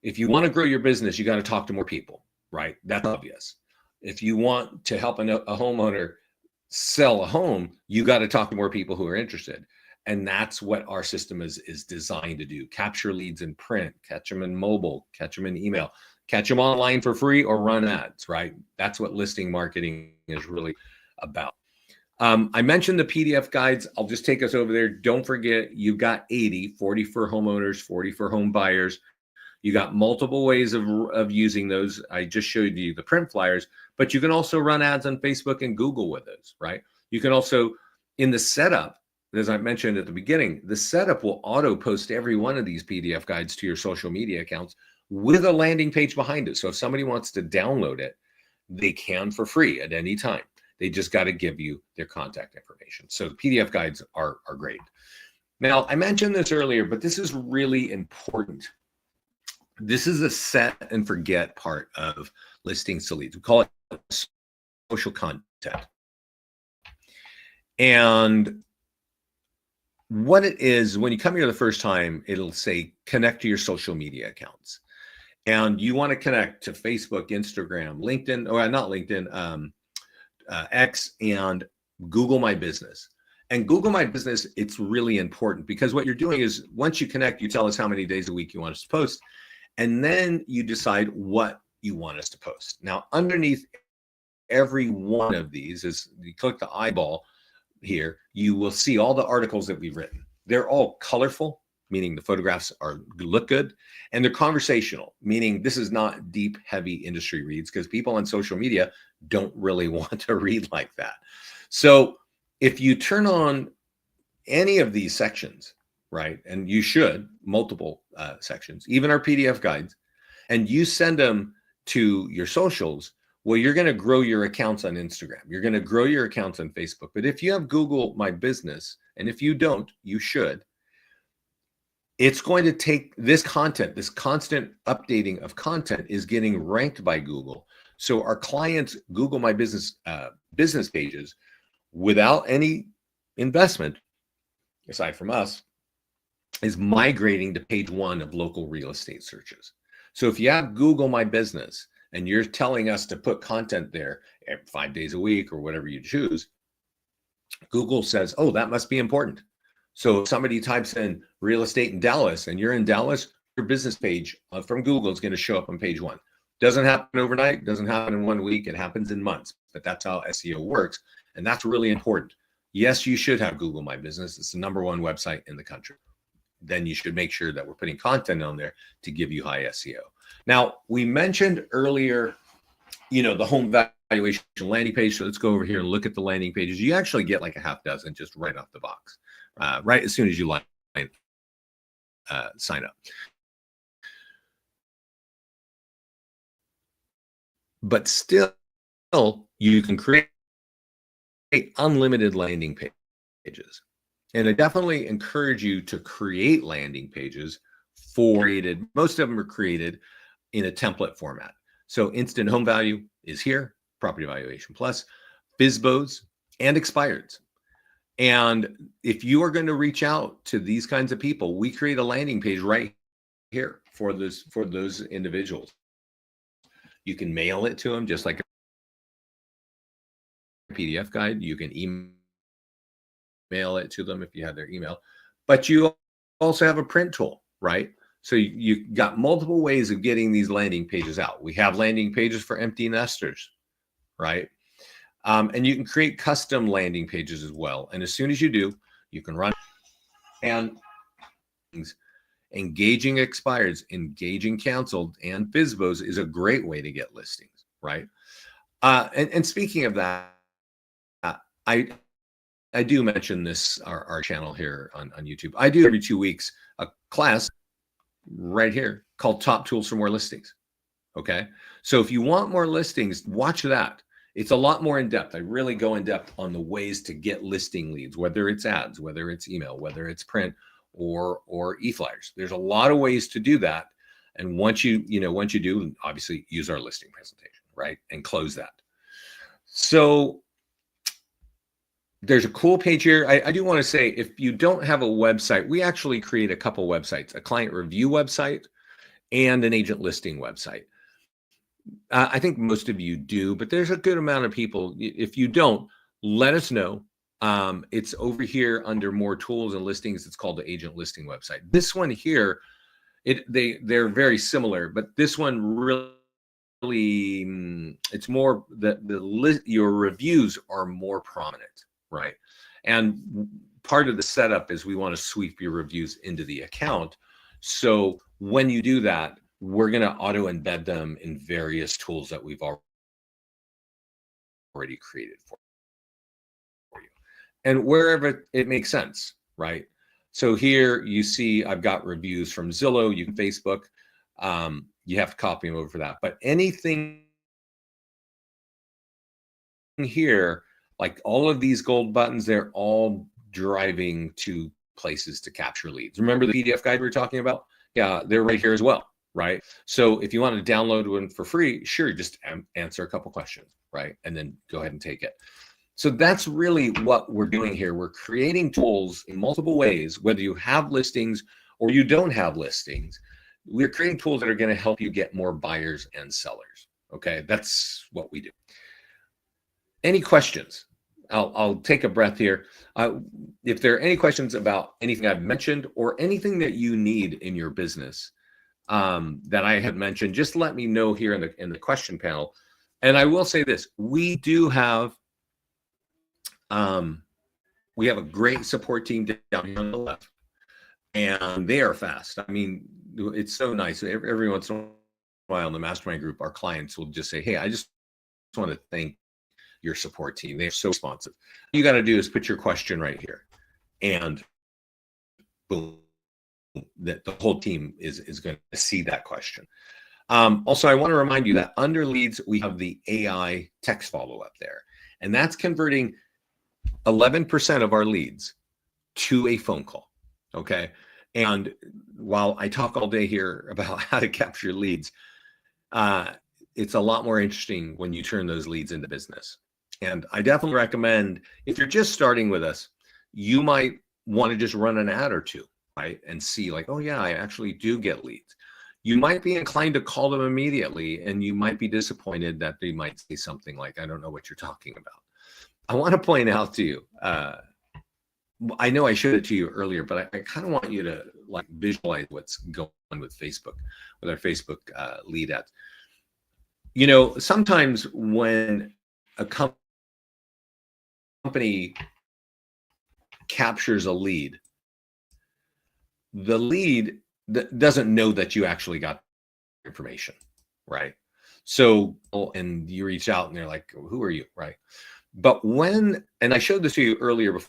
If you want to grow your business, you got to talk to more people, right? That's obvious. If you want to help a homeowner sell a home, you got to talk to more people who are interested. And that's what our system is designed to do. Capture leads in print, catch them in mobile, catch them in email, catch them online for free, or run ads, right? That's what listing marketing is really about. I mentioned the PDF guides. I'll just take us over there. Don't forget, you've got 80, 40 for homeowners, 40 for home buyers. You got multiple ways of using those. I just showed you the print flyers, but you can also run ads on Facebook and Google with those, right? You can also, in the setup, as I mentioned at the beginning, the setup will auto post every one of these PDF guides to your social media accounts with a landing page behind it. So if somebody wants to download it, they can for free at any time. They just got to give you their contact information. So the PDF guides are great. Now, I mentioned this earlier, but this is really important. This is a set and forget part of listings to leads. We call it social content. And what it is, when you come here the first time, it'll say connect to your social media accounts. And you want to connect to Facebook, Instagram, LinkedIn, or not LinkedIn, X, and Google My Business. And Google My Business, it's really important because what you're doing is once you connect, you tell us how many days a week you want us to post, and then you decide what you want us to post. Now, underneath every one of these is you click the eyeball here, you will see all the articles that we've written. They're all colorful, meaning the photographs look good, and they're conversational, meaning this is not deep, heavy industry reads because people on social media don't really want to read like that. So if you turn on any of these sections, right, and you should, multiple sections, even our PDF guides, and you send them to your socials, well, you're going to grow your accounts on Instagram. You're going to grow your accounts on Facebook. But if you have Google My Business, and if you don't, you should, it's going to take this content, this constant updating of content is getting ranked by Google. So our clients' Google My Business business pages, without any investment, aside from us, is migrating to page 1 of local real estate searches. So if you have Google My Business and you're telling us to put content there 5 days a week or whatever you choose, Google says, oh, that must be important. So if somebody types in real estate in Dallas and you're in Dallas, your business page from Google is going to show up on page 1. Doesn't happen overnight, doesn't happen in 1 week, it happens in months, but that's how SEO works. And that's really important. Yes, you should have Google My Business. It's the #1 website in the country. Then you should make sure that we're putting content on there to give you high SEO. Now, we mentioned earlier, the home valuation landing page. So let's go over here and look at the landing pages. You actually get like a half dozen just right off the box, right as soon as you sign up. But still, you can create unlimited landing pages. And I definitely encourage you to create landing pages most of them are created in a template format. So Instant Home Value is here, Property Valuation Plus, FSBOs, and expireds. And if you are going to reach out to these kinds of people, we create a landing page right here for those individuals. You can mail it to them just like a PDF guide. You can email it to them if you have their email, but you also have a print tool, right? So you got multiple ways of getting these landing pages out. We have landing pages for empty nesters, right? And you can create custom landing pages as well. And as soon as you do, you can run and Engaging expireds, engaging canceled, and FSBOs is a great way to get listings, right? And speaking of that, I do mention this, our channel here on YouTube. I do every 2 weeks a class right here called Top Tools for More Listings. Okay. So if you want more listings, watch that. It's a lot more in depth. I really go in depth on the ways to get listing leads, whether it's ads, whether it's email, whether it's print or e-flyers. There's a lot of ways to do that. And once you do, obviously use our listing presentation, right? And close that. So there's a cool page here. I do want to say, if you don't have a website, we actually create a couple websites, a client review website and an agent listing website. I think most of you do, but there's a good amount of people. If you don't, let us know. It's over here under more tools and listings. It's called the agent listing website. This one here, they're very similar, but this one really, it's more your reviews are more prominent, right? And part of the setup is we want to sweep your reviews into the account. So when you do that, we're going to auto embed them in various tools that we've already created for you. And wherever it makes sense, right? So here you see I've got reviews from Zillow, you can Facebook. You have to copy them over for that. But anything here, like all of these gold buttons, they're all driving to places to capture leads. Remember the PDF guide we were talking about? Yeah, they're right here as well. Right. So if you want to download one for free, sure, just answer a couple questions, right? And then go ahead and take it. So that's really what we're doing here. We're creating tools in multiple ways, whether you have listings or you don't have listings. We're creating tools that are going to help you get more buyers and sellers. Okay, that's what we do. Any questions? I'll take a breath here. If there are any questions about anything I've mentioned or anything that you need in your business, that I had mentioned, just let me know here in the question panel. And I will say this: we do have we have a great support team down here on the left, and they are fast. I mean, it's so nice. Every once in a while in the mastermind group, our clients will just say, "Hey, I just want to thank your support team. They're so responsive." All you got to do is put your question right here, and boom, that the whole team is going to see that question. Also, I want to remind you that under leads, we have the AI text follow-up there, and that's converting 11% of our leads to a phone call. Okay. And while I talk all day here about how to capture leads, it's a lot more interesting when you turn those leads into business. And I definitely recommend, if you're just starting with us, you might want to just run an ad or two, right? And see like, oh yeah, I actually do get leads. You might be inclined to call them immediately, and you might be disappointed that they might say something like, I don't know what you're talking about. I want to point out to you, I know I showed it to you earlier, but I kind of want you to like visualize what's going on with Facebook, with our Facebook lead ads. You know, sometimes when a company captures a lead, the lead doesn't know that you actually got information, right? So, and you reach out and they're like, who are you, right? But when, and I showed this to you earlier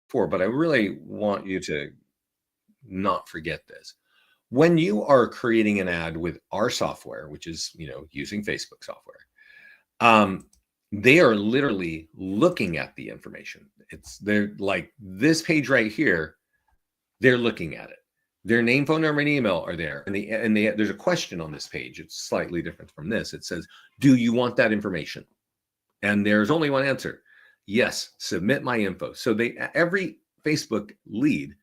before, but I really want you to not forget this. When you are creating an ad with our software, which is, you know, using Facebook software, they are literally looking at the information. They're like this page right here. They're looking at it. Their name, phone number, and email are there. And there's a question on this page. It's slightly different from this. It says, do you want that information? And there's only one answer. Yes, submit my info. So every Facebook lead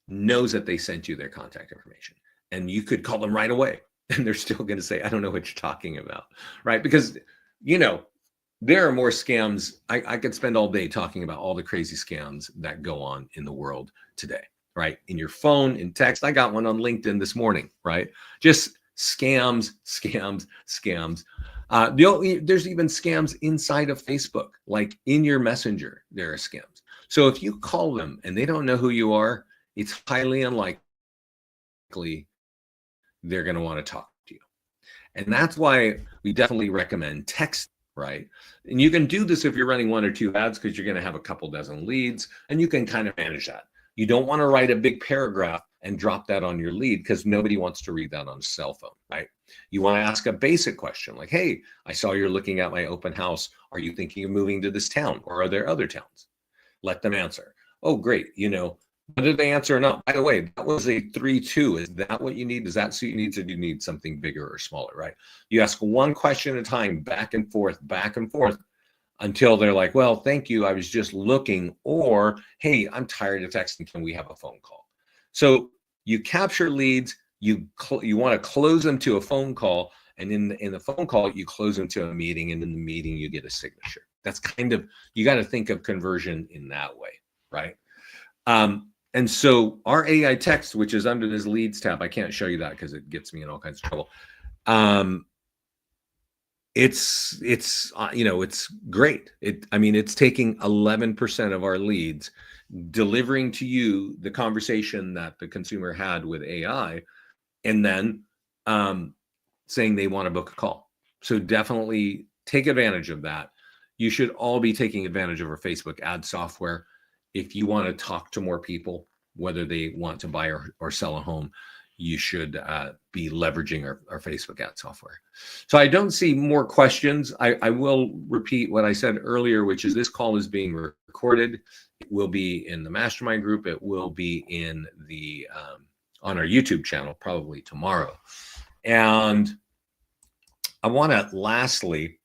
knows that they sent you their contact information. And you could call them right away. And they're still going to say, I don't know what you're talking about, right? Because, you know, there are more scams. I could spend all day talking about all the crazy scams that go on in the world today, right? In your phone, in text. I got one on LinkedIn this morning, right? Just scams, scams, scams. There's even scams inside of Facebook, like in your messenger, there are scams. So if you call them and they don't know who you are, it's highly unlikely they're going to want to talk to you. And that's why we definitely recommend text, right? And you can do this if you're running 1 or 2 ads, because you're going to have a couple dozen leads, and you can kind of manage that. You don't want to write a big paragraph and drop that on your lead, because nobody wants to read that on a cell phone, right? You want to ask a basic question like, hey, I saw you're looking at my open house. Are you thinking of moving to this town, or are there other towns? Let them answer. Oh, great. Whether they answer or not, by the way, that was a 3-2. Is that what you need? Does that suit your needs, or do you need something bigger or smaller, right? You ask one question at a time, back and forth, until they're like, well, thank you, I was just looking, or, hey, I'm tired of texting, can we have a phone call? So you capture leads, you want to close them to a phone call, and in the phone call, you close them to a meeting, and in the meeting, you get a signature. That's kind of, you got to think of conversion in that way, right? And so our AI text, which is under this leads tab, I can't show you that because it gets me in all kinds of trouble. It's great. It's taking 11% of our leads, delivering to you the conversation that the consumer had with AI, and then saying they want to book a call. So definitely take advantage of that. You should all be taking advantage of our Facebook ad software. If you want to talk to more people, whether they want to buy or sell a home, you should be leveraging our Facebook ad software. So I don't see more questions. I will repeat what I said earlier, which is this call is being recorded. It will be in the mastermind group. It will be in the on our YouTube channel probably tomorrow. And I want to lastly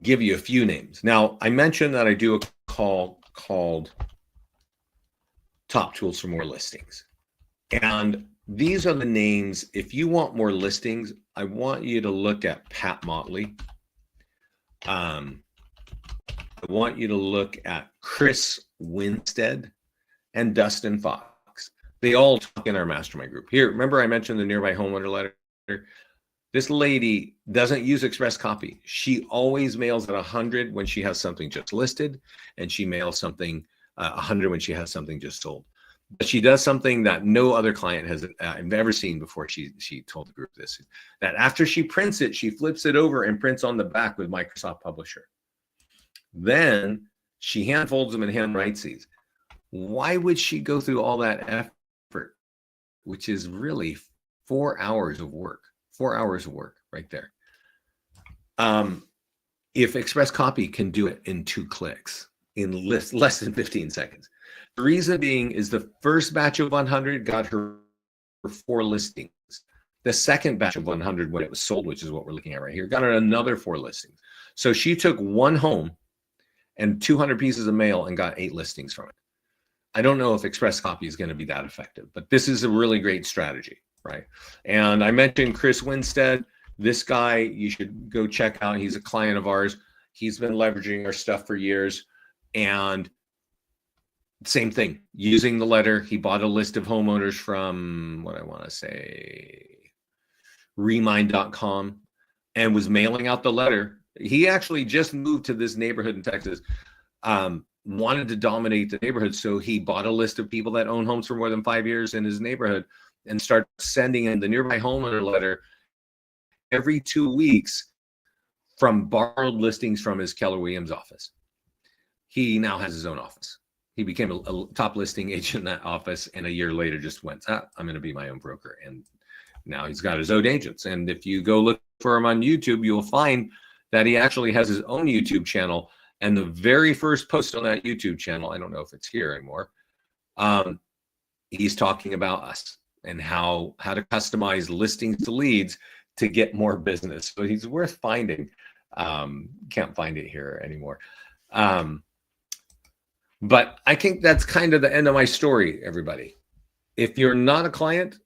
give you a few names. Now, I mentioned that I do a call called Top Tools for More Listings. And these are the names. If you want more listings, I want you to look at Pat Motley. I want you to look at Chris Winstead and Dustin Fox. They all talk in our mastermind group. Here, remember I mentioned the Nearby Homeowner letter? This lady doesn't use express copy. She always mails at 100 when she has something just listed, and she mails something 100 when she has something just sold. But she does something that no other client has I've ever seen before. She told the group this, that after she prints it, she flips it over and prints on the back with Microsoft Publisher. Then she hand folds them and hand writes these. Why would she go through all that effort, which is really 4 hours of work? 4 hours of work right there. If Express Copy can do it in 2 clicks, in less than 15 seconds. The reason being is the first batch of 100 got her 4 listings. The second batch of 100, when it was sold, which is what we're looking at right here, got her another 4 listings. So she took 1 home and 200 pieces of mail and got 8 listings from it. I don't know if Express Copy is going to be that effective, but this is a really great strategy, right? And I mentioned Chris Winstead. This guy, you should go check out. He's a client of ours. He's been leveraging our stuff for years. And same thing, using the letter. He bought a list of homeowners from, what I want to say, Remind.com, and was mailing out the letter. He actually just moved to this neighborhood in Texas, wanted to dominate the neighborhood. So he bought a list of people that own homes for more than 5 years in his neighborhood and started sending in the Nearby Homeowner letter every 2 weeks from borrowed listings from his Keller Williams office. He now has his own office. He became a top listing agent in that office, and a year later just went, I'm going to be my own broker. And now he's got his own agents. And if you go look for him on YouTube, you'll find that he actually has his own YouTube channel. And the very first post on that YouTube channel, I don't know if it's here anymore, he's talking about us and how to customize listings to leads to get more business. So he's worth finding. Can't find it here anymore. But I think that's kind of the end of my story, everybody. If you're not a client,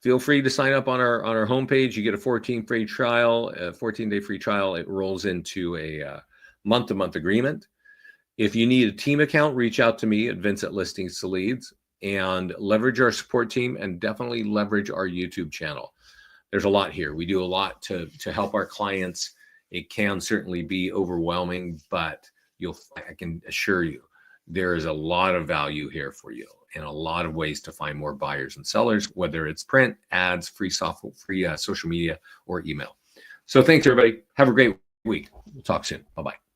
feel free to sign up on our homepage. You get a 14-day free trial. It rolls into a month-to-month agreement. If you need a team account, reach out to me at Vince at Listings to Leads, and leverage our support team, and definitely leverage our YouTube channel. There's a lot here. We do a lot to help our clients. It can certainly be overwhelming, but I can assure you there is a lot of value here for you and a lot of ways to find more buyers and sellers, whether it's print, ads, free software, free social media, or email. So thanks, everybody. Have a great week. We'll talk soon. Bye-bye.